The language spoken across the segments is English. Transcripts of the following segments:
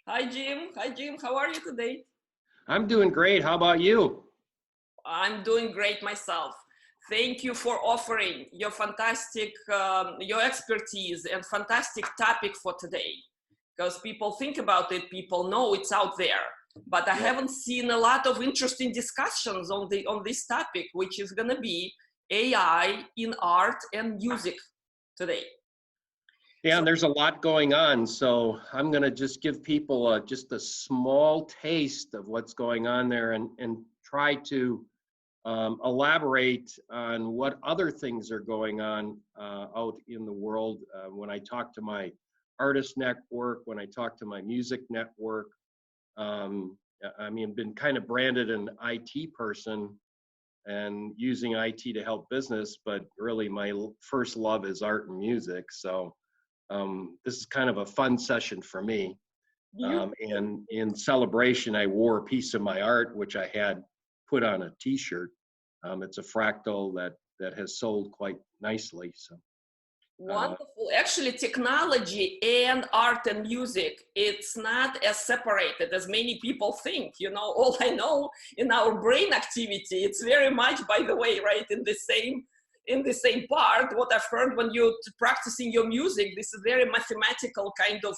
Hi, Jim. Hi, Jim. How are you today? I'm doing great. How about you? I'm doing great myself. Thank you for offering your fantastic, your expertise and fantastic topic for today. Because people think about it, people know it's out there, but I Yeah. haven't seen a lot of interesting discussions on this topic, which is going to be AI in art and music today. Yeah, So and there's a lot going on. So I'm going to just give people just a small taste of what's going on there and try to elaborate on what other things are going on out in the world. When I talk to my artist network, when I talk to my music network, um, I mean, I've been kind of branded an IT person and using IT to help business, but really my first love is art and music. So this is kind of a fun session for me. And in celebration, I wore a piece of my art, which I had put on a T-shirt. It's a fractal that has sold quite nicely. So uh, wonderful. Actually, technology and art and music, it's not as separated as many people think. You know, all I know in our brain activity, it's very much, by the way, right, in the same part. What I've heard when you're practicing your music, this is very mathematical kind of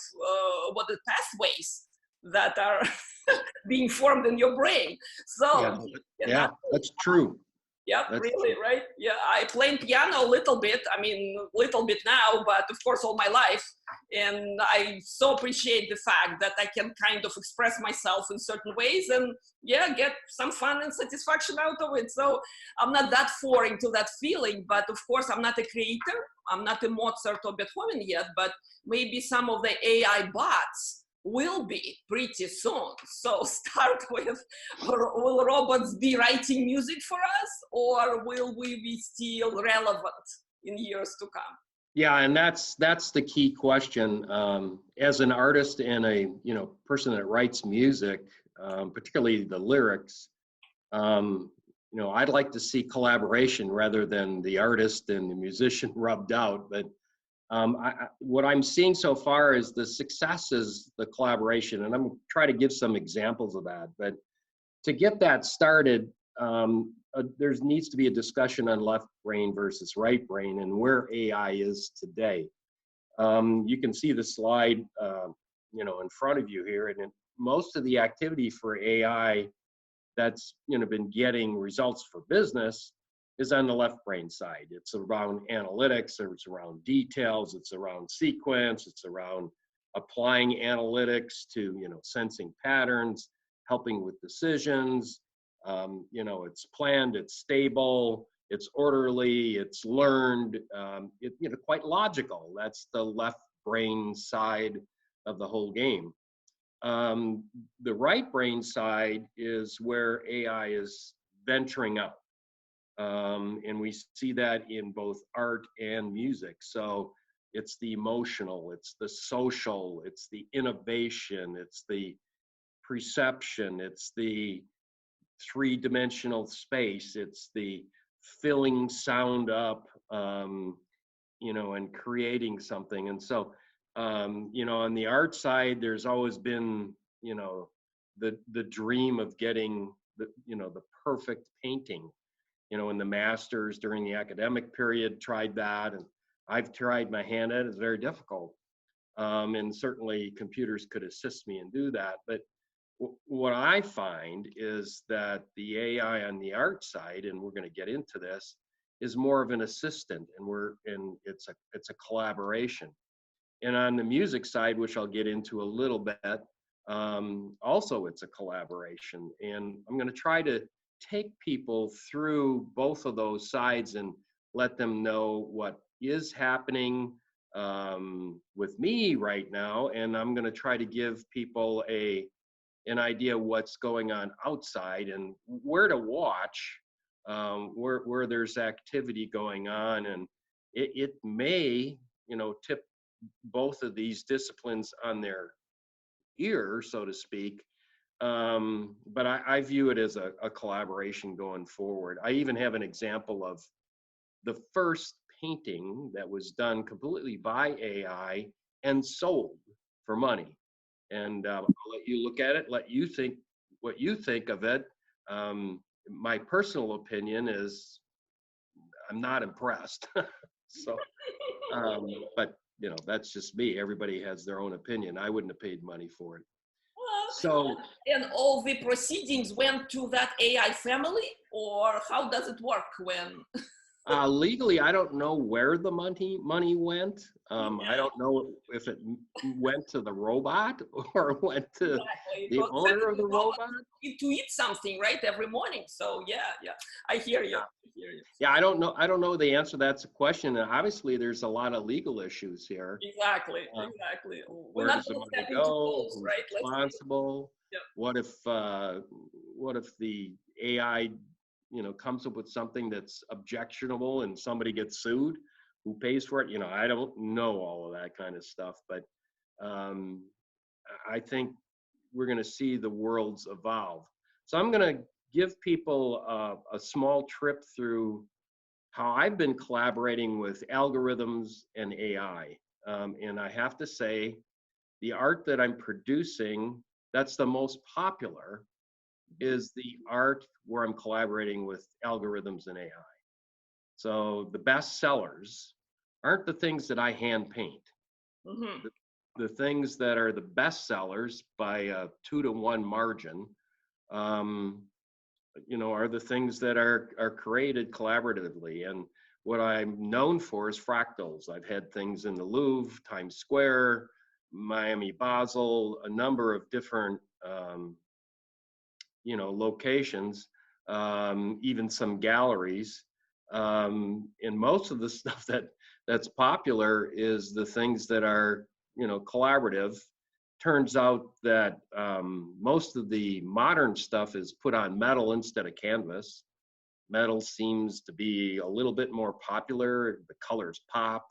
what the pathways that are being formed in your brain. yeah, So, yeah, that's true. yep, That's really, true. right? Yeah, I play piano a little bit. I mean, little bit now, but of course, all my life. And I so appreciate the fact that I can kind of express myself in certain ways and, yeah, get some fun and satisfaction out of it. So I'm not that far into that feeling, but of course, I'm not a creator. I'm not a Mozart or Beethoven yet, but maybe some of the AI bots will be pretty soon. So start with, or will robots be writing music for us, or will we be still relevant in years to come? Yeah, and that's the key question. As an artist and a person that writes music, particularly the lyrics, um, I'd like to see collaboration rather than the artist and the musician rubbed out. But what I'm seeing so far is the success is the collaboration, and I'm going to try to give some examples of that. But to get that started, there needs to be a discussion on left brain versus right brain and where AI is today. You can see the slide, in front of you here, and most of the activity for AI that's been getting results for business is on the left brain side. It's around analytics, or it's around details, it's around sequence, it's around applying analytics to sensing patterns, helping with decisions. It's planned, it's stable, it's orderly, it's learned, quite logical. That's the left brain side of the whole game. Um, the right brain side is where AI is venturing out. And we see that in both art and music. So it's the emotional, it's the social, it's the innovation, it's the perception, it's the three-dimensional space, it's the filling sound up, and creating something. And so, on the art side, there's always been, the dream of getting the perfect painting. In the masters during the academic period, tried that, and I've tried my hand at it. It's very difficult, and certainly computers could assist me and do that. But what I find is that the AI on the art side, and we're going to get into this, is more of an assistant, and it's a collaboration. And on the music side, which I'll get into a little bit, also it's a collaboration. And I'm going to try to take people through both of those sides and let them know what is happening with me right now. And I'm going to try to give people an idea what's going on outside and where to watch, where there's activity going on, and it may tip both of these disciplines on their ear, so to speak. But I view it as a collaboration going forward. I even have an example of the first painting that was done completely by AI and sold for money. and I'll let you look at it, let you think what you think of it. My personal opinion is I'm not impressed. So, but you know, that's just me. Everybody has their own opinion. I wouldn't have paid money for it. So, And all the proceedings went to that AI family, or how does it work when? legally, I don't know where the money went. I don't know if it went to the robot or went to Exactly. the Because owner of the robot. need to eat something, right, every morning. So yeah, I hear you. I hear you. Yeah, I don't know. I don't know the answer to that question. And obviously, there's a lot of legal issues here. Exactly, exactly. We're Where not does the going to money step into go? those, Who's right? responsible? Yeah. What if the AI, you know, comes up with something that's objectionable and somebody gets sued? Who pays for it? You know, I don't know all of that kind of stuff, but um, I think we're going to see the worlds evolve. So I'm going to give people a small trip through how I've been collaborating with algorithms and AI. And I have to say, the art that I'm producing that's the most popular is the art where I'm collaborating with algorithms and AI. So the best sellers aren't the things that I hand paint. Mm-hmm. The things that are the best sellers by a 2-to-1 margin, um, you know, are the things that are created collaboratively. And what I'm known for is fractals. I've had things in the Louvre, Times Square, Miami, Basel, a number of different, you know, locations, even some galleries. And most of the stuff that's popular is the things that are, you know, collaborative. Turns out that most of the modern stuff is put on metal instead of canvas. Metal seems to be a little bit more popular. The colors pop.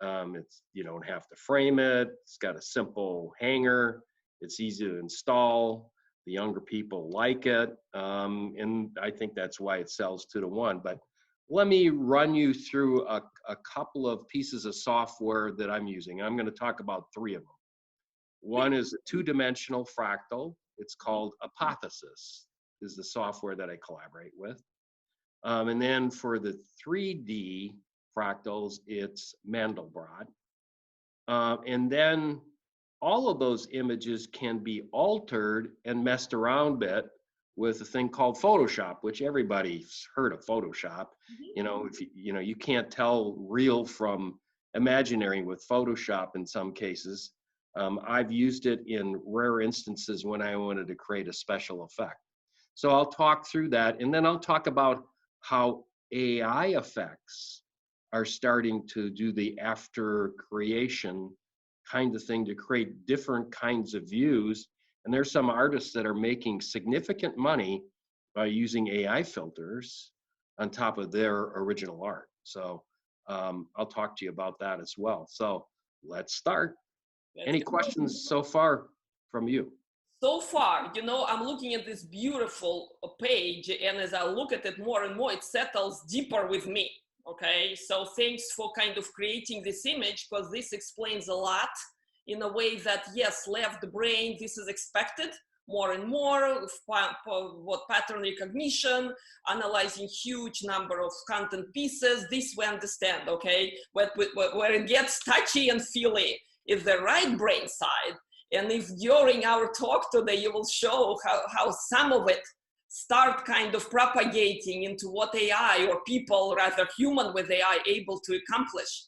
It's, you don't have to frame it. It's got a simple hanger. It's easy to install. The younger people like it, and I think that's why it sells 2-to-1. But let me run you through a couple of pieces of software that I'm using. I'm going to talk about 3 of them. One is a 2-dimensional fractal. It's called Apotheosis, is the software that I collaborate with. And then for the 3D fractals, it's Mandelbrot. And then all of those images can be altered and messed around a bit with a thing called Photoshop, which everybody's heard of Photoshop. You know, if you know, you can't tell real from imaginary with Photoshop in some cases. I've used it in rare instances when I wanted to create a special effect. So I'll talk through that, and then I'll talk about how AI effects are starting to do the after creation kind of thing to create different kinds of views. And there's some artists that are making significant money by using AI filters on top of their original art. So I'll talk to you about that as well. So let's start. Any questions so far from you? So far, you know, I'm looking at this beautiful page, and as I look at it more and more, it settles deeper with me. Okay, so thanks for kind of creating this image, because this explains a lot in a way that, yes, left brain, this is expected more and more, what pattern recognition, analyzing huge number of content pieces, this we understand, okay? But where it gets touchy and feely is the right brain side. And if during our talk today, you will show how some of it start kind of propagating into what AI, or people, rather human with AI, able to accomplish.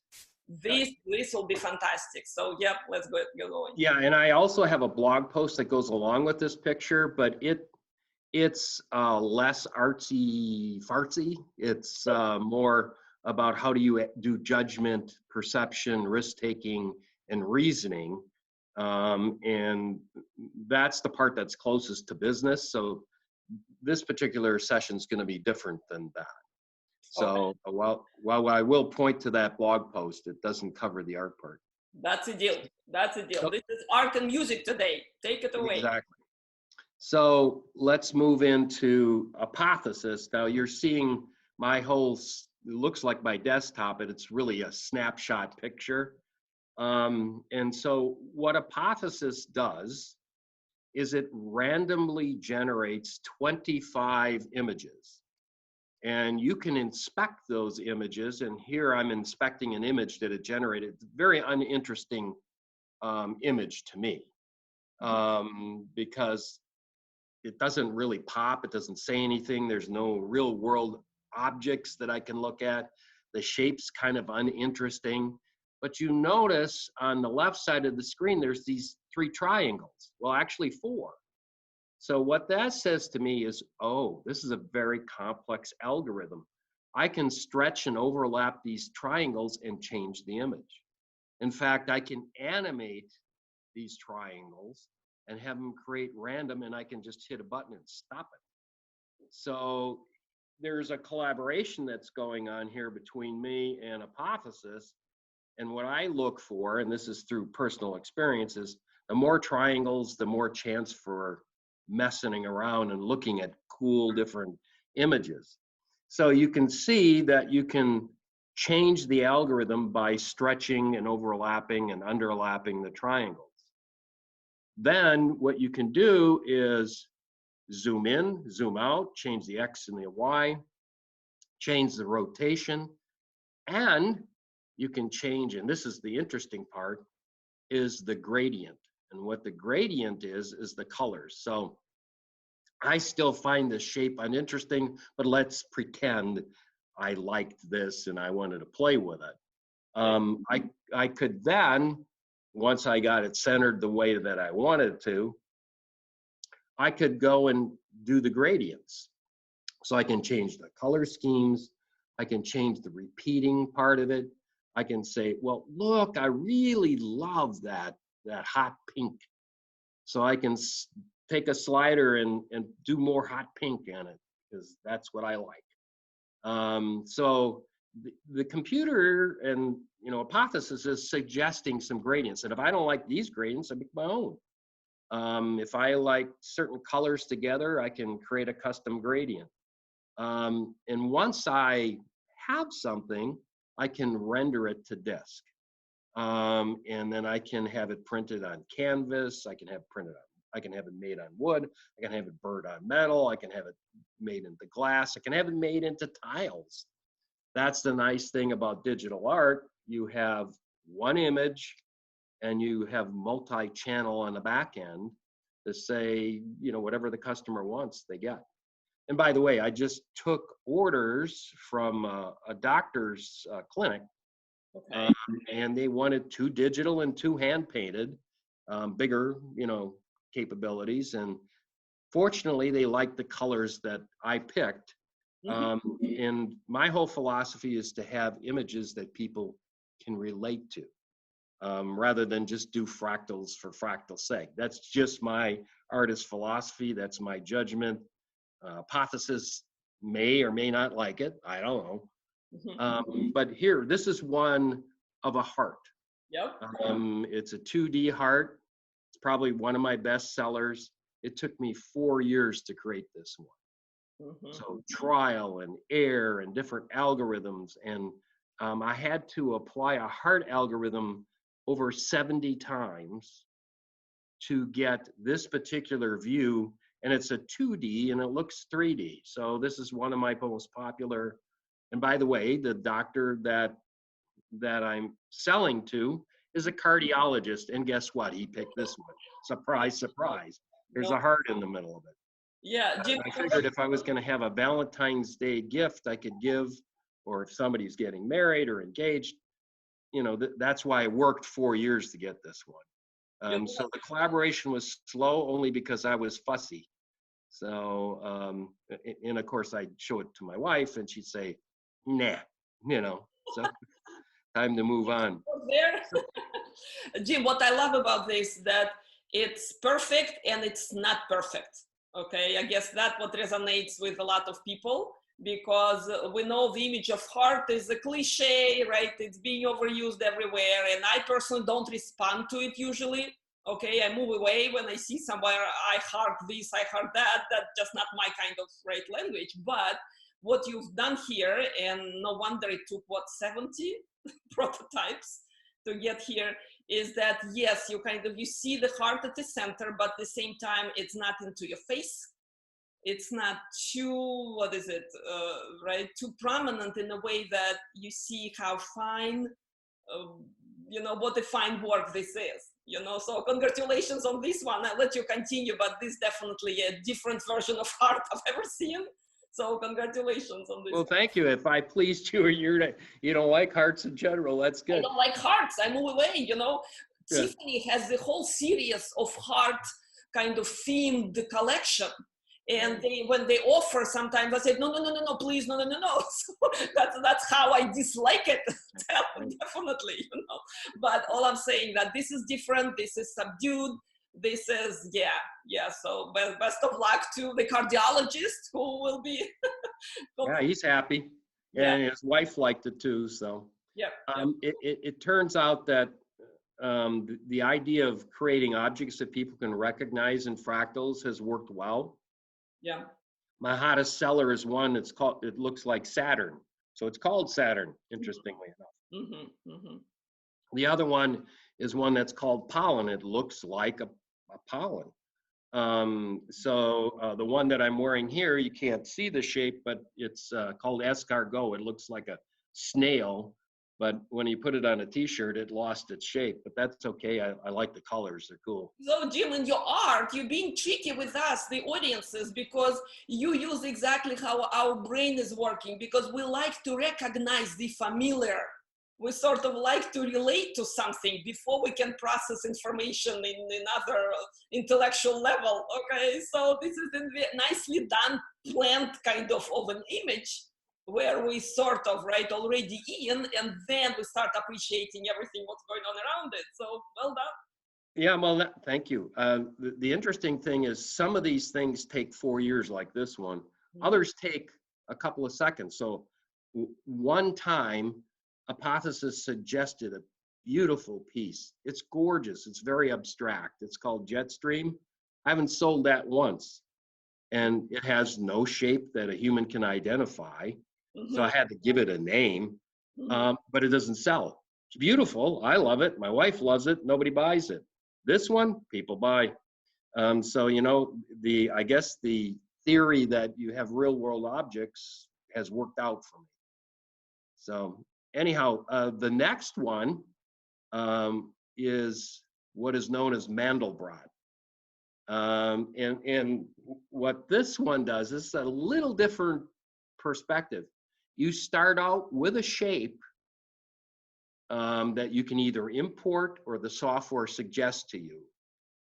This will be fantastic. So yep, let's go going. Yeah, and I also have a blog post that goes along with this picture, but it's less artsy fartsy. It's more about how do you do judgment, perception, risk taking, and reasoning. And that's the part that's closest to business. So this particular session is going to be different than that. So while I will point to that blog post, it doesn't cover the art part. That's a deal. That's a deal. This is art and music today. Take it away. Exactly. So let's move into Apotheosis. Now you're seeing my whole, it looks like my desktop, but it's really a snapshot picture. And so what Apotheosis does is it randomly generates 25 images. And you can inspect those images. And here I'm inspecting an image that it generated. Very uninteresting image to me, because it doesn't really pop. It doesn't say anything. There's no real world objects that I can look at. The shape's kind of uninteresting. But you notice on the left side of the screen, there's these 3 triangles. Well, actually 4. So what that says to me is, oh, this is a very complex algorithm. I can stretch and overlap these triangles and change the image. In fact, I can animate these triangles and have them create random, and I can just hit a button and stop it. So there's a collaboration that's going on here between me and Apotheosis. And what I look for, and this is through personal experiences, the more triangles, the more chance for messing around and looking at cool different images. So you can see that you can change the algorithm by stretching and overlapping and underlapping the triangles. Then what you can do is zoom in, zoom out, change the X and the Y, change the rotation, and you can change, and this is the interesting part, is the gradient. And what the gradient is the colors. So I still find this shape uninteresting, but let's pretend I liked this and I wanted to play with it. I could then, once I got it centered the way that I wanted to, I could go and do the gradients. So I can change the color schemes. I can change the repeating part of it. I can say, well, look, I really love that hot pink. So I can take a slider and do more hot pink in it, because that's what I like. So the computer and Apotheosis is suggesting some gradients, and if I don't like these gradients, I make my own. If I like certain colors together, I can create a custom gradient. And once I have something, I can render it to disk. And then I can have it printed on canvas. I can have it made on wood. I can have it burnt on metal. I can have it made into glass. I can have it made into tiles. That's the nice thing about digital art. You have one image and you have multi-channel on the back end to say, whatever the customer wants, they get. And by the way, I just took orders from a doctor's clinic. Okay. And they wanted 2 digital and 2 hand painted, bigger, capabilities. And fortunately, they liked the colors that I picked. And my whole philosophy is to have images that people can relate to, rather than just do fractals for fractal's sake. That's just my artist philosophy. That's my judgment. Apotheosis may or may not like it. I don't know. But here, this is one of a heart. Yep. It's a 2D heart. It's probably one of my best sellers. It took me 4 years to create this one. So trial and error and different algorithms. And I had to apply a heart algorithm over 70 times to get this particular view. And it's a 2D and it looks 3D. So this is one of my most popular. And by the way, the doctor that I'm selling to is a cardiologist. And guess what? He picked this one. Surprise, surprise. There's a heart in the middle of it. Yeah, Jim, I figured if I was going to have a Valentine's Day gift I could give, or if somebody's getting married or engaged, that's why it worked 4 years to get this one. So the collaboration was slow only because I was fussy. So, and of course I'd show it to my wife and she'd say, nah, so time to move on. Jim, what I love about this, that it's perfect and it's not perfect. Okay, I guess that's what resonates with a lot of people, because we know the image of heart is a cliche, right? It's being overused everywhere, and I personally don't respond to it usually. Okay, I move away when I see somewhere I heart this, I heart that. That's just not my kind of right language. But what you've done here, and no wonder it took 70 prototypes, to get here is that, yes, you see the heart at the center, but at the same time, it's not into your face. It's not too, what is it, right, too prominent in a way that you see how fine, what a fine work this is, so congratulations on this one. I'll let you continue, but this is definitely a different version of art I've ever seen. So congratulations on this. Well, thank you. If I pleased you, or you don't like hearts in general, that's good. I don't like hearts. I move away, Yeah. Tiffany has the whole series of heart kind of themed collection. And when they offer, sometimes I say, no, please, no. So that's how I dislike it, definitely, But all I'm saying that this is different, this is subdued, this is, yeah. So best of luck to the cardiologist who will be. Yeah, he's happy. Yeah. And his wife liked it too, so. Yeah. It turns out that the idea of creating objects that people can recognize in fractals has worked well. Yeah. My hottest seller is one that's called, it looks like Saturn. So it's called Saturn, interestingly enough. Mm-hmm, mm-hmm. The other one is one that's called Pollen. It looks like a pollen. The one that I'm wearing here, you can't see the shape, but it's called escargot. It looks like a snail, but when you put it on a t-shirt, it lost its shape, but that's okay. I like the colors, they're cool. So Jim, in your art, you're being tricky with us, the audiences, because you use exactly how our brain is working, because we like to recognize the familiar. We sort of like to relate to something before we can process information in another intellectual level, okay? So this is a nicely done, planned kind of an image where we sort of, right, already in, and then we start appreciating everything what's going on around it. So well done. Yeah, well, thank you. The interesting thing is some of these things take 4 years like this one. Others take a couple of seconds. So one time, Hypothesis suggested a beautiful piece. It's gorgeous. It's very abstract. It's called Jetstream. I haven't sold that once. And it has no shape that a human can identify. So I had to give it a name, but it doesn't sell. It's beautiful. I love it. My wife loves it. Nobody buys it. This one, people buy. So, I guess the theory that you have real world objects has worked out for me. So anyhow, the next one is what is known as Mandelbrot. And what this one does is a little different perspective. You start out with a shape that you can either import or the software suggests to you.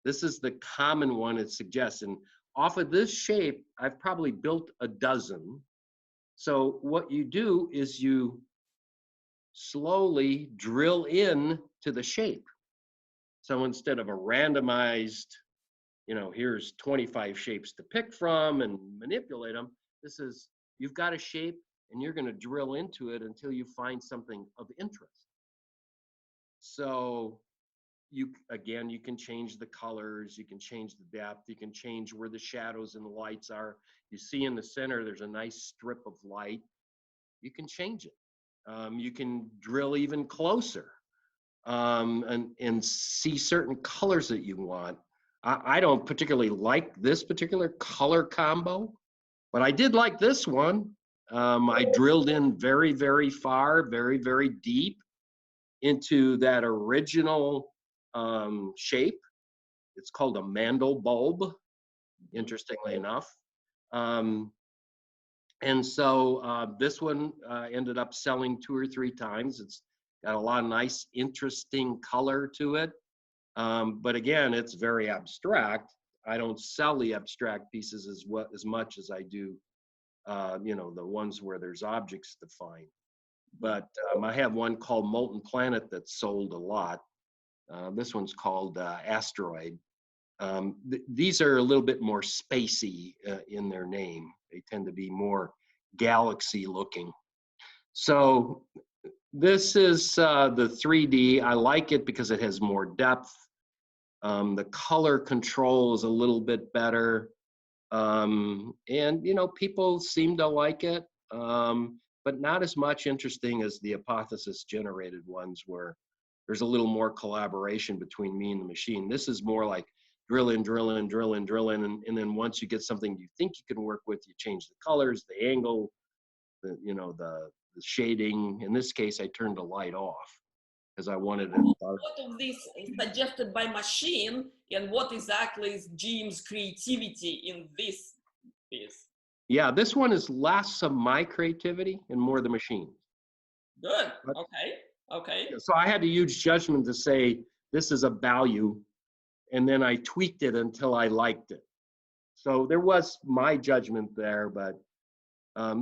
This is the common one it suggests. And off of this shape, I've probably built a dozen. So what you do is you slowly drill in to the shape. So instead of a randomized, here's 25 shapes to pick from and manipulate them, this is, you've got a shape and you're going to drill into it until you find something of interest. So you can change the colors, you can change the depth, you can change where the shadows and the lights are. You see in the center, there's a nice strip of light. You can change it. You can drill even closer and see certain colors that you want. I don't particularly like this particular color combo, but I did like this one. I drilled in very, very far, very, very deep into that original shape. It's called a mandel bulb, interestingly enough. And so this one ended up selling 2 or 3 times. It's got a lot of nice, interesting color to it. But again, it's very abstract. I don't sell the abstract pieces as much as I do, the ones where there's objects to find. But I have one called Molten Planet that sold a lot. This one's called Asteroid. These are a little bit more spacey in their name. They tend to be more galaxy looking. So this is the 3D. I like it because it has more depth. The color control is a little bit better. And, people seem to like it, but not as much interesting as the Hypothesis generated ones where there's a little more collaboration between me and the machine. This is more like drill in, drill in, drill in, drill in, and then once you get something you think you can work with, you change the colors, the angle, the shading. In this case, I turned the light off because I wanted it dark. What of this is suggested by machine, and what exactly is Jim's creativity in this piece? Yeah, this one is less of my creativity and more the machine. Good. Okay. Okay. So I had to use judgment to say this is a value, and then I tweaked it until I liked it. So there was my judgment there, but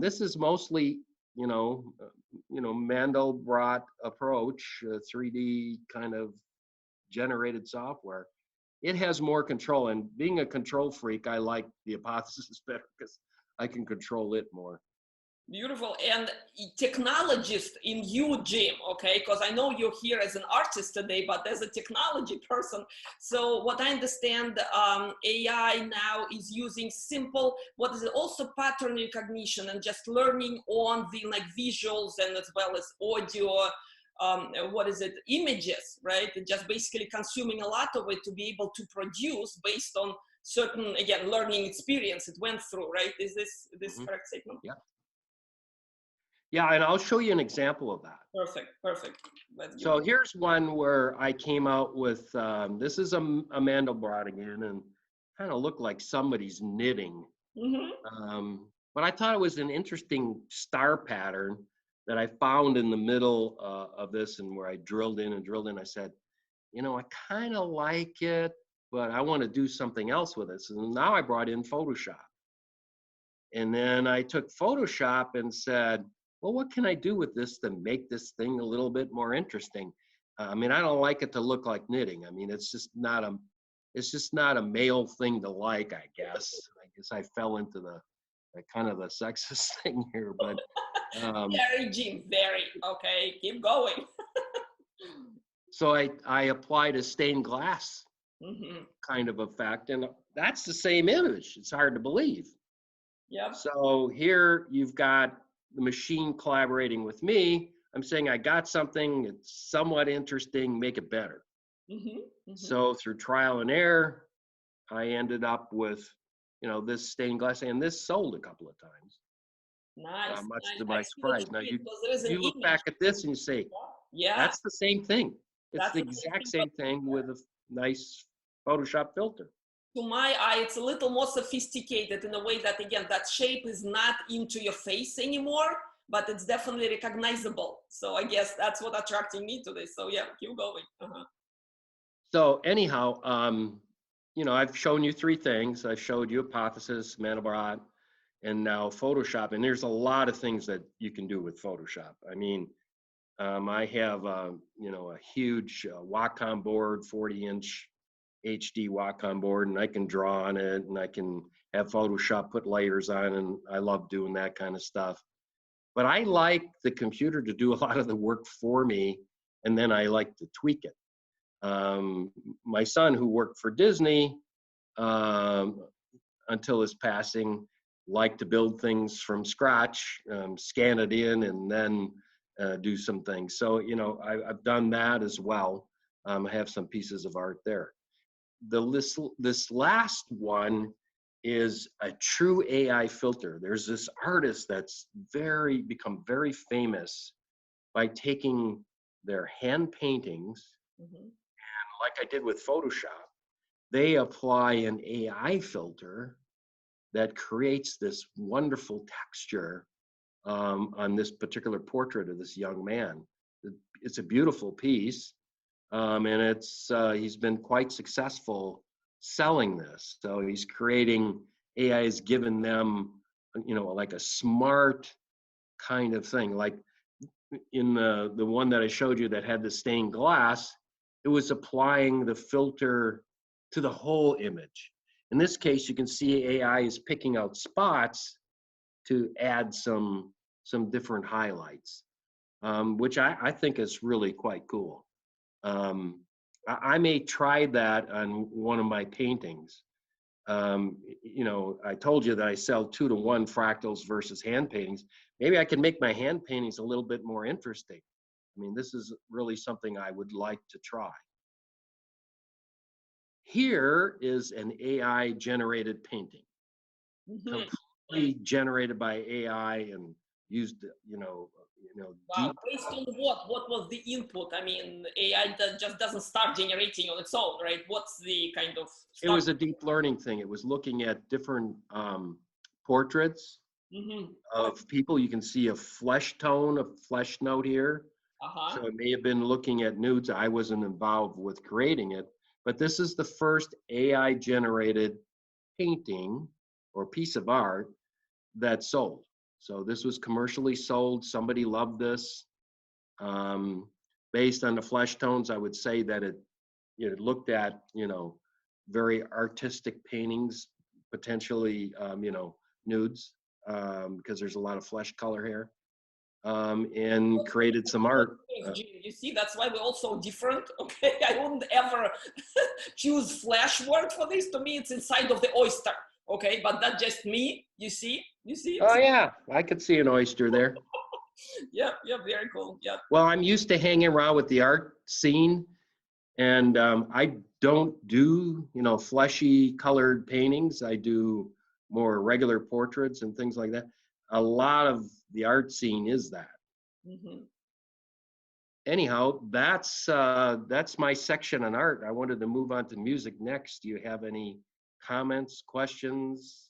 this is mostly, Mandelbrot approach, 3D kind of generated software. It has more control, and being a control freak, I like the hypothesis better because I can control it more. Beautiful. And technologist in you, Jim, okay? Because I know you're here as an artist today, but as a technology person. So what I understand, AI now is using simple, what is it, also pattern recognition and just learning on the visuals and as well as audio, images, right? And just basically consuming a lot of it to be able to produce based on certain, again, learning experience it went through, right? Is this correct statement? Yeah. Yeah, and I'll show you an example of that. Perfect. So here's one where I came out with, this is a Mandelbrot again, and kind of looked like somebody's knitting. Mm-hmm. But I thought it was an interesting star pattern that I found in the middle of this, and where I drilled in. I said, I kind of like it, but I want to do something else with it. So now I brought in Photoshop. And then I took Photoshop and said, well, what can I do with this to make this thing a little bit more interesting? I don't like it to look like knitting. It's just not a male thing to like, I guess. I guess I fell into the kind of the sexist thing here, but very, Jim, very. Okay, keep going. So I applied a stained glass Mm-hmm. kind of effect, and that's the same image. It's hard to believe. Yeah. So here you've got the machine collaborating with me. I'm saying I got something, it's somewhat interesting, make it better. Mm-hmm. Mm-hmm. So through trial and error, I ended up with, this stained glass, and this sold a couple of times. Nice. Much nice. to my surprise. Now you look image. back at this and you say, yeah, that's the same thing. It's that's the exact same thing with a nice Photoshop filter. To my eye, it's a little more sophisticated in a way that, again, that shape is not into your face anymore, but it's definitely recognizable. So I guess that's what attracted me to this. So yeah, keep going. Uh-huh. So anyhow, I've shown you three things. I showed you hypothesis, Mandelbrot, and now Photoshop. And there's a lot of things that you can do with Photoshop. I have a huge Wacom board, 40-inch HD Wacom board, and I can draw on it, and I can have Photoshop put layers on, and I love doing that kind of stuff. But I like the computer to do a lot of the work for me, and then I like to tweak it. My son, who worked for Disney until his passing, liked to build things from scratch, scan it in, and then do some things. So, I've done that as well. I have some pieces of art there. This last one is a true AI filter. There's this artist that's become very famous by taking their hand paintings, and like I did with Photoshop, they apply an AI filter that creates this wonderful texture on this particular portrait of this young man. It's a beautiful piece. And he's been quite successful selling this. So he's creating, AI has given them, like a smart kind of thing. Like in the one that I showed you that had the stained glass, it was applying the filter to the whole image. In this case, you can see AI is picking out spots to add some different highlights, which I think is really quite cool. I may try that on one of my paintings. I told you that I sell 2-to-1 fractals versus hand paintings. Maybe I can make my hand paintings a little bit more interesting. I mean, this is really something I would like to try. Here is an AI generated painting, Mhm. completely generated by AI and used, Wow, deep. based on what? What was the input? I mean, AI just doesn't start generating on its own, right? What's the kind of It start? was a deep learning thing. It was looking at different portraits Mm-hmm. of people. You can see a flesh tone, a flesh note here. Uh-huh. So it may have been looking at nudes. I wasn't involved with creating it, but this is the first AI generated painting or piece of art that sold. So this was commercially sold. Somebody loved this. Um, Based on the flesh tones, I would say that it looked at, very artistic paintings, potentially, nudes, because there's a lot of flesh color here, and created some art. Jim, you see, that's why we're all so different. Okay, I wouldn't ever choose flash word for this. To me, it's inside of the oyster. Okay, but that's just me. You see it? Oh yeah, I could see an oyster there. Yeah, yeah, very cool. Yeah. Well, I'm used to hanging around with the art scene, and I don't do, fleshy colored paintings. I do more regular portraits and things like that. A lot of the art scene is that. Mm-hmm. Anyhow, that's my section on art. I wanted to move on to music next. Do you have any comments, questions?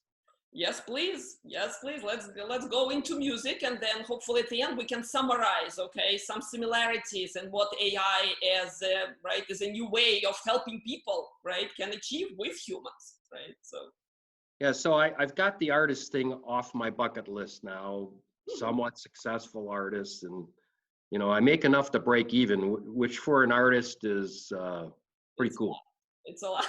Yes, please. Yes, please. Let's go into music, and then hopefully at the end we can summarize, okay, some similarities and what AI as right is a new way of helping people, right, can achieve with humans, right? So. Yeah, so I've got the artist thing off my bucket list now. Mhm. Somewhat successful artist, and I make enough to break even, which for an artist is pretty It's a cool. lot. It's a lot.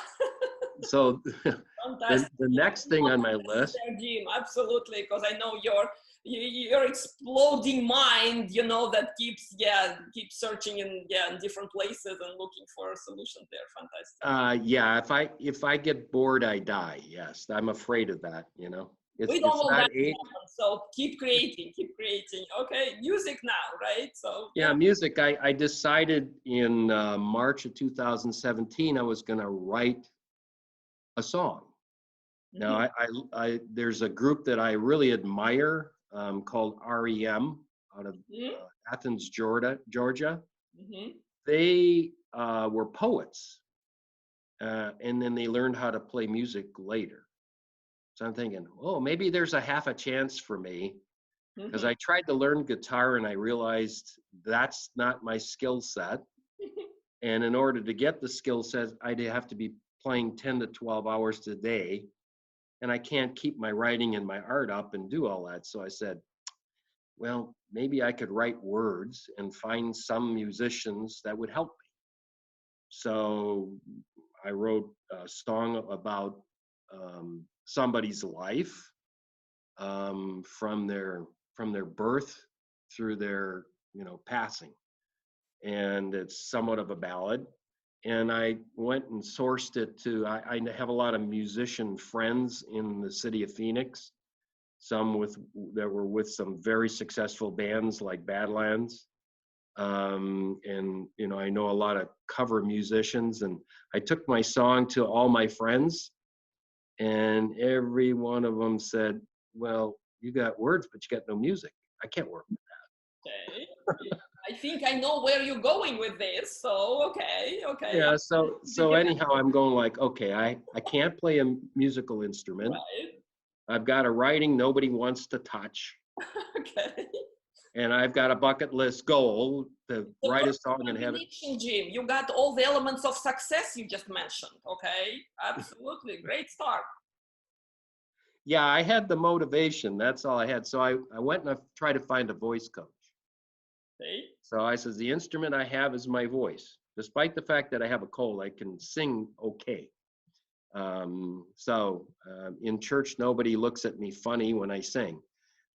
So the Fantastic. Yeah, next thing on my list, Jim, absolutely, because I know your exploding mind, that keeps searching in different places and looking for a solution there. Fantastic. yeah, if I get bored, I die. Yes, I'm afraid of that. We don't It's want not that to age. happen, so keep creating, keep creating. Okay, music now, right? So Yeah, yeah. music. I decided in March of 2017 I was going to write a song. Now, Hmm. there's a group that I really admire called REM out of Hmm. Athens, Georgia. Hmm. They were poets, and then they learned how to play music later. So I'm thinking, oh, maybe there's a half a chance for me, because Hmm. I tried to learn guitar and I realized that's not my skill set. And in order to get the skill set, I'd have to be playing 10 to 12 hours a day. And I can't keep my writing and my art up and do all that. So I said, well, maybe I could write words and find some musicians that would help me. So I wrote a song about somebody's life, from their birth through their passing, and it's somewhat of a ballad. And I went and sourced it I have a lot of musician friends in the city of Phoenix, some that were with some very successful bands like Badlands. And I know a lot of cover musicians, and I took my song to all my friends, and every one of them said, well, you got words, but you got no music. I can't work. Okay. I think I know where you're going with this. So okay, okay. Yeah, so anyhow, I'm going like, okay, I can't play a musical instrument. Right. I've got a writing nobody wants to touch, Okay. and I've got a bucket list goal to The write a perfect song and have it. combination, Jim. You got all the elements of success you just mentioned. Okay. Absolutely. Great start. Yeah, I had the motivation. That's all I had. So I went and I tried to find a voice coach. Okay. So I says, the instrument I have is my voice. Despite the fact that I have a cold, I can sing okay. In church, nobody looks at me funny when I sing.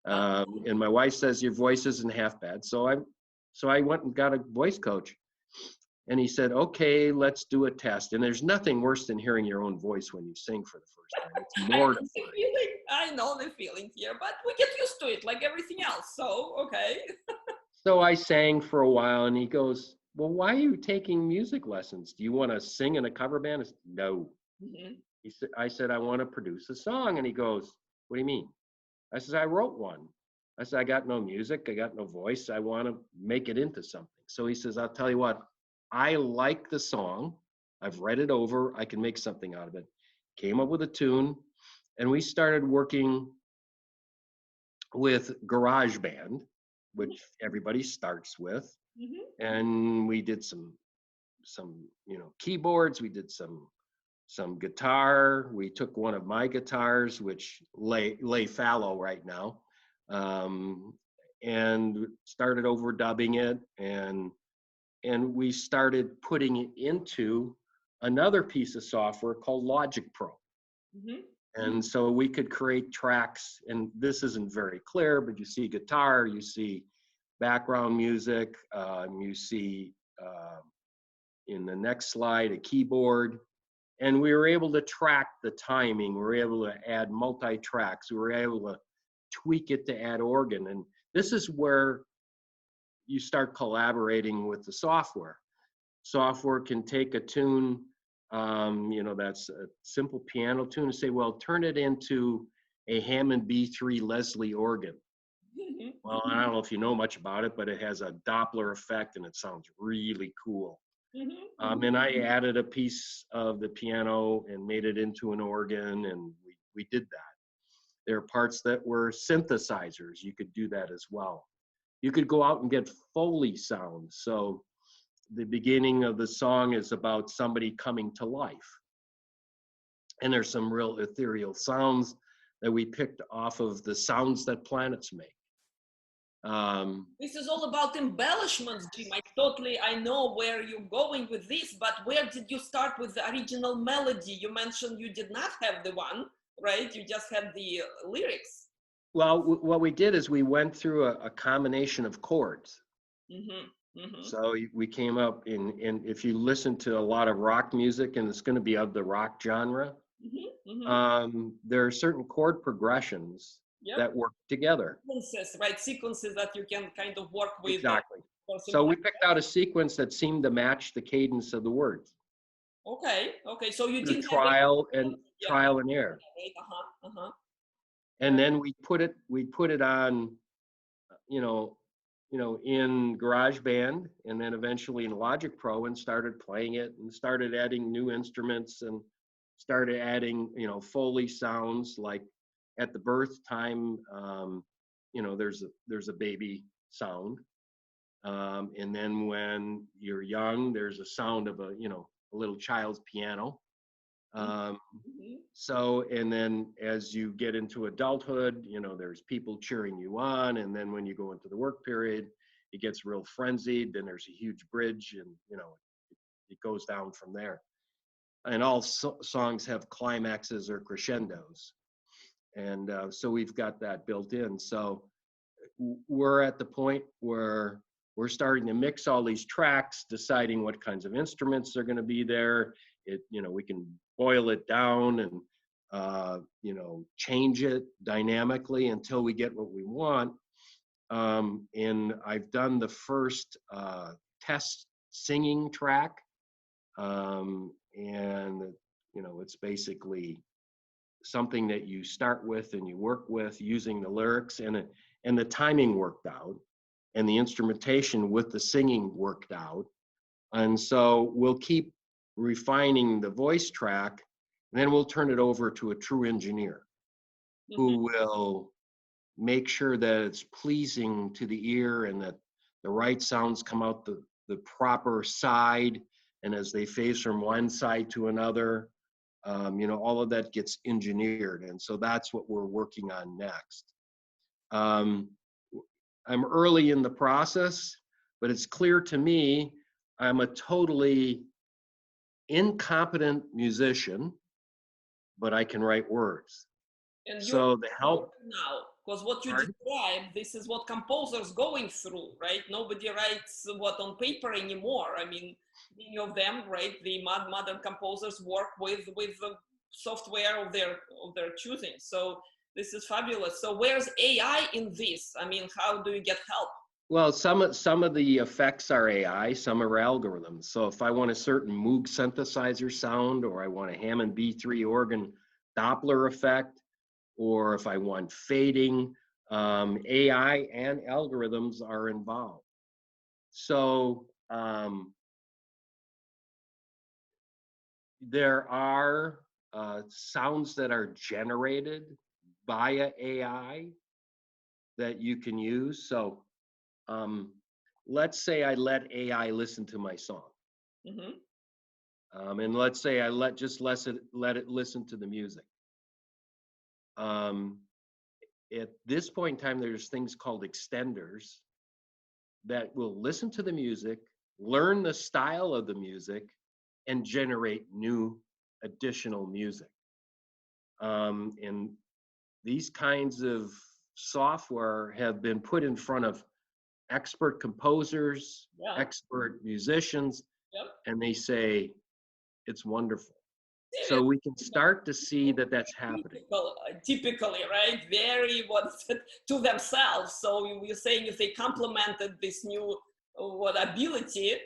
And my wife says, your voice isn't half bad. So I went and got a voice coach. And he said, okay, let's do a test. And there's nothing worse than hearing your own voice when you sing for the first time. It's I know the mortifying. feeling. I know the feeling here, but we get used to it like everything else. So okay. So I sang for a while, and he goes, "Well, why are you taking music lessons? Do you want to sing in a cover band?" I said, "No." Mhm. I said, "I want to produce a song." And he goes, "What do you mean?" I said, "I wrote one." I said, "I got no music. I got no voice. I want to make it into something." So he says, "I'll tell you what, I like the song. I've read it over. I can make something out of it." Came up with a tune, and we started working with GarageBand, which everybody starts with. Mhm. And we did some keyboards. We did some guitar. We took one of my guitars, which lay fallow right now, um, and started overdubbing it, and we started putting it into another piece of software called Logic Pro. Mhm. And so we could create tracks, and this isn't very clear, but you see guitar, you see background music, you see in the next slide a keyboard, and we were able to track the timing. We were able to add multi-tracks. We were able to tweak it to add organ. And this is where you start collaborating with the software. Software can take a tune, that's a simple piano tune, and say, well, turn it into a Hammond B3 Leslie organ. Mhm. Well, I don't know if you know much about it, but it has a Doppler effect and it sounds really cool. Mhm. And I added a piece of the piano and made it into an organ, and we did that. There are parts that were synthesizers. You could do that as well. You could go out and get Foley sound. So the beginning of the song is about somebody coming to life. And there's some real ethereal sounds that we picked off of the sounds that planets make. This is all about embellishments, Jim. I know where you're going with this, but where did you start with the original melody? You mentioned you did not have the one, right? You just had the lyrics. Well, what we did is we went through a combination of chords. Mm-hmm. Mm-hmm. So we came up in if you listen to a lot of rock music, and it's going to be of the rock genre, Mm-hmm. Mm-hmm. there are certain chord progressions Yep. that work together. Sequences, right? Sequences that you can kind of work with. Exactly. For So we symbolic. picked out a sequence that seemed to match the cadence of the words. Okay. Okay. So you Through didn't have any. trial and Yeah. trial and error. Right. Uh-huh. Uh-huh. And then we put it on, you know, in GarageBand, and then eventually in Logic Pro, and started playing it and started adding new instruments and started adding, Foley sounds, like at the birth time, there's a baby sound. And then when you're young, there's a sound of a little child's piano. Um, Mm-hmm. so, and then as you get into adulthood, there's people cheering you on. And then when you go into the work period, it gets real frenzied. Then there's a huge bridge, and, it goes down from there. And all songs have climaxes or crescendos. And so we've got that built in. So we're at the point where we're starting to mix all these tracks, deciding what kinds of instruments are going to be there. We can boil it down and change it dynamically until we get what we want. And I've done the first test singing track, and it's basically something that you start with and you work with using the lyrics, and the timing worked out, and the instrumentation with the singing worked out. And so we'll keep refining the voice track, and then we'll turn it over to a true engineer Mm-hmm. who will make sure that it's pleasing to the ear and that the right sounds come out the proper side. And as they phase from one side to another, all of that gets engineered. And so that's what we're working on next. Um, I'm early in the process, but it's clear to me I'm a totally incompetent musician, but I can write words. And you're So the help, now, because what you pardon? described, this is what composers going through, right? Nobody writes what on paper anymore. I mean, many of them, right? The modern composers work with the software of their choosing. So this is fabulous. So where's AI in this? I mean, how do you get help? Well, some of the effects are AI, some are algorithms. So if I want a certain Moog synthesizer sound, or I want a Hammond B3 organ Doppler effect, or if I want fading, AI and algorithms are involved. So there are sounds that are generated via AI that you can use. So let's say I let AI listen to my song. Mm-hmm. And let's say I let it listen to the music. At this point in time, there's things called extenders that will listen to the music, learn the style of the music, and generate new additional music. And these kinds of software have been put in front of expert composers, Yeah. expert musicians, Yep. and they say it's wonderful. So we can start to see that that's happening. Typically, right? Very to themselves. So you're saying if they complemented this new ability,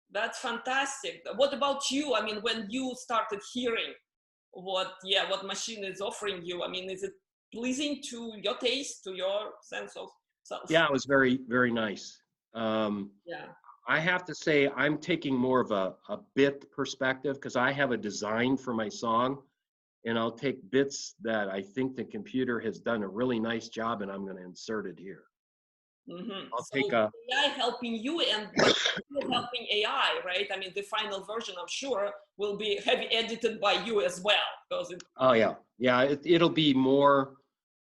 that's fantastic. What about you? I mean, when you started hearing what machine is offering you, I mean, is it pleasing to your taste, to your sense of self? Yeah, it was very, very nice. Yeah. I have to say I'm taking more of a bit perspective because I have a design for my song, and I'll take bits that I think the computer has done a really nice job, and I'm going to insert it here. Mm-hmm. I'll So take a AI helping you, but still helping AI, right? I mean, the final version, I'm sure, will be heavy edited by you as well, because oh yeah, it'll be more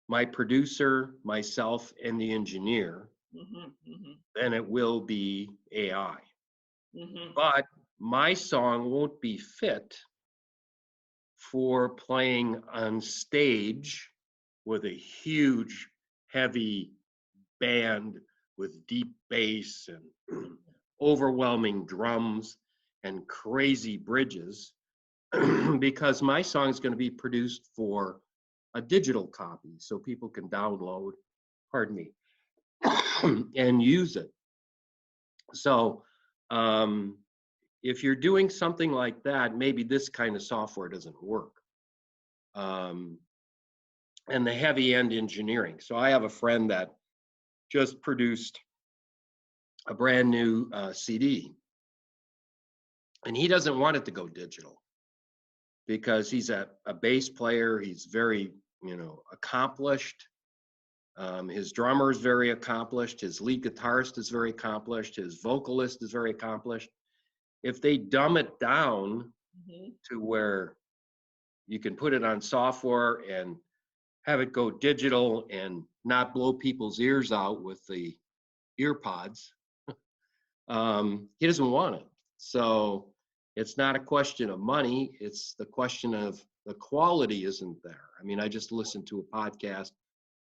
my producer, myself, and the engineer mm-hmm, mm-hmm, than it will be AI. mm-hmm. But my song won't be fit for playing on stage with a huge, heavy band with deep bass and overwhelming drums and crazy bridges because my song is going to be produced for a digital copy so people can download, pardon me, and use it. So if you're doing something like that, maybe this kind of software doesn't work. And the heavy end engineering. So I have a friend that just produced a brand new CD, and he doesn't want it to go digital because he's a bass player. He's very, accomplished. His drummer is very accomplished. His lead guitarist is very accomplished. His vocalist is very accomplished. If they dumb it down Mm-hmm. to where you can put it on software and have it go digital and not blow people's ears out with the ear pods, he doesn't want it. So it's not a question of money. It's the question of the quality isn't there. I mean, I just listened to a podcast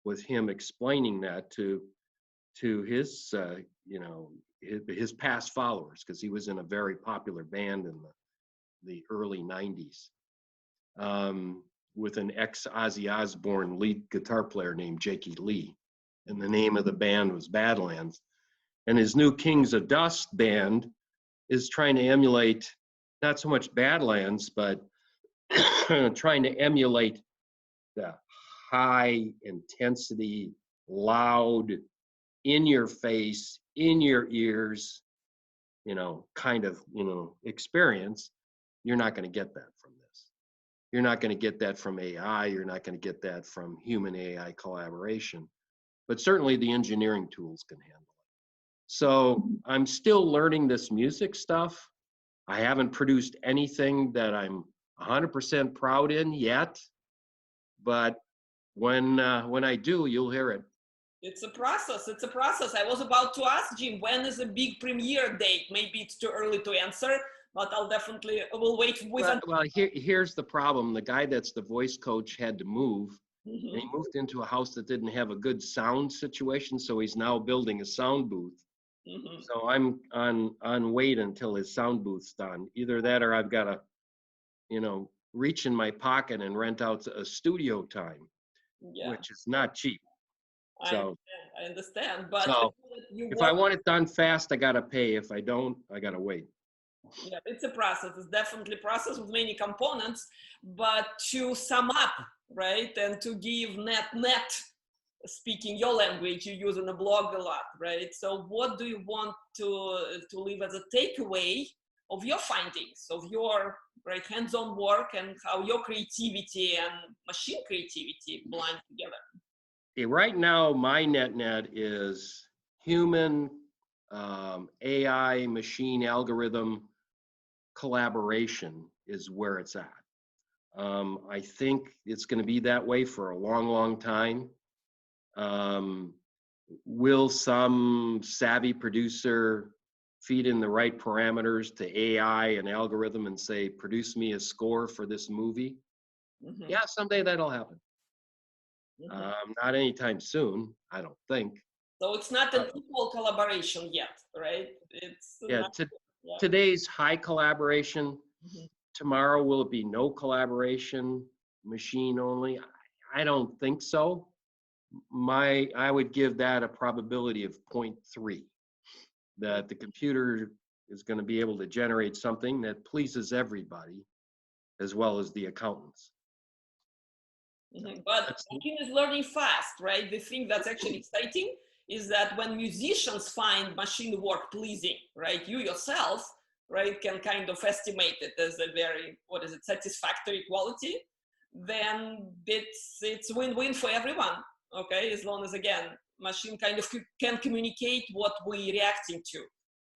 with him explaining that to his, his past followers, because he was in a very popular band in the early 90s with an ex-Ozzy Osbourne lead guitar player named Jakey Lee. And the name of the band was Badlands. And his new Kings of Dust band is trying to emulate not so much Badlands, but trying to emulate the high intensity, loud, in your face, in your ears, kind of, experience. You're not going to get that from this. You're not going to get that from AI. You're not going to get that from human AI collaboration. But certainly the engineering tools can handle it. So I'm still learning this music stuff. I haven't produced anything that I'm 100% proud in yet, but when I do, you'll hear it. It's a process. It's a process. I was about to ask Jim, when is a big premiere date? Maybe it's too early to answer, but we'll wait with well, here's the problem. The guy that's the voice coach had to move, mm-hmm. and he moved into a house that didn't have a good sound situation, so he's now building a sound booth. Mm-hmm. So I'm on wait until his sound booth's done. Either that or I've got to, reach in my pocket and rent out a studio time, which is not cheap. So, I understand, but so you if I work. want it done fast, I gotta pay. If I don't, I gotta wait. Yeah, it's a process. It's definitely a process with many components. But to sum up, right, and to give net speaking your language, you use in the blog a lot, right? So what do you want to leave as a takeaway of your findings, of your right hands-on work, and how your creativity and machine creativity blend together? Okay, right now, my net is human, AI, machine, algorithm collaboration is where it's at. I think it's going to be that way for a long, long time. Um, will some savvy producer feed in the right parameters to AI and algorithm and say, produce me a score for this movie? Mm-hmm. Yeah, someday that'll happen. Mm-hmm. Not anytime soon, I don't think. So it's not Uh, an equal collaboration yet, right? It's yeah, not. Yeah. today's high collaboration. Mm-hmm. Tomorrow, will it be no collaboration, machine only? I don't think so. I would give that a probability of 0.3, that the computer is going to be able to generate something that pleases everybody as well as the accountants. Mm-hmm. But That's machine is learning fast, right? The thing that's actually exciting is that when musicians find machine work pleasing, right, you yourself, right, can kind of estimate it as a very, what is it, satisfactory quality, then it's win-win for everyone, okay? As long as, again, machine kind of can communicate what we're reacting to.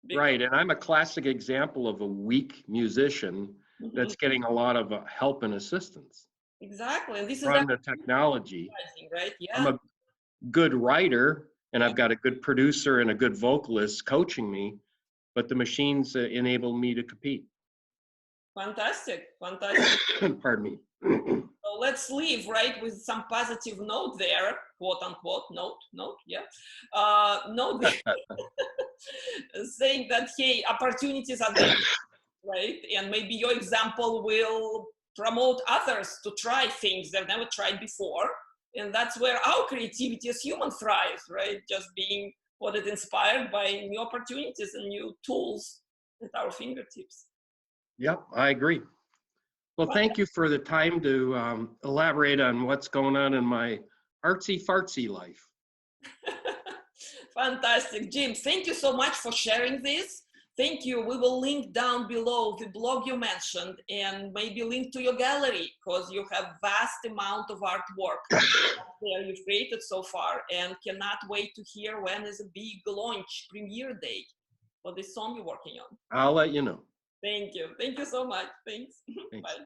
Because, right, and I'm a classic example of a weak musician mhm, that's getting a lot of help and assistance exactly, and this is from the actually technology. surprising, right? I'm Yeah, a good writer and yeah, I've got a good producer and a good vocalist coaching me, but the machines enable me to compete. fantastic, fantastic. Pardon me. So let's leave, right, with some positive note there, quote unquote, note, yeah. Note saying that, hey, opportunities are there, right? And maybe your example will promote others to try things they've never tried before. And that's where our creativity as humans thrives, right? Just being what is inspired by new opportunities and new tools at our fingertips. Yep, I agree. Well, thank you for the time to elaborate on what's going on in my artsy fartsy life. Fantastic. Jim, thank you so much for sharing this. Thank you. We will link down below the blog you mentioned and maybe link to your gallery because you have vast amount of artwork there you've created so far and cannot wait to hear when is a big launch premiere day for this song you're working on. I'll let you know. Thank you. Thank you so much. Thanks. Thanks. Bye.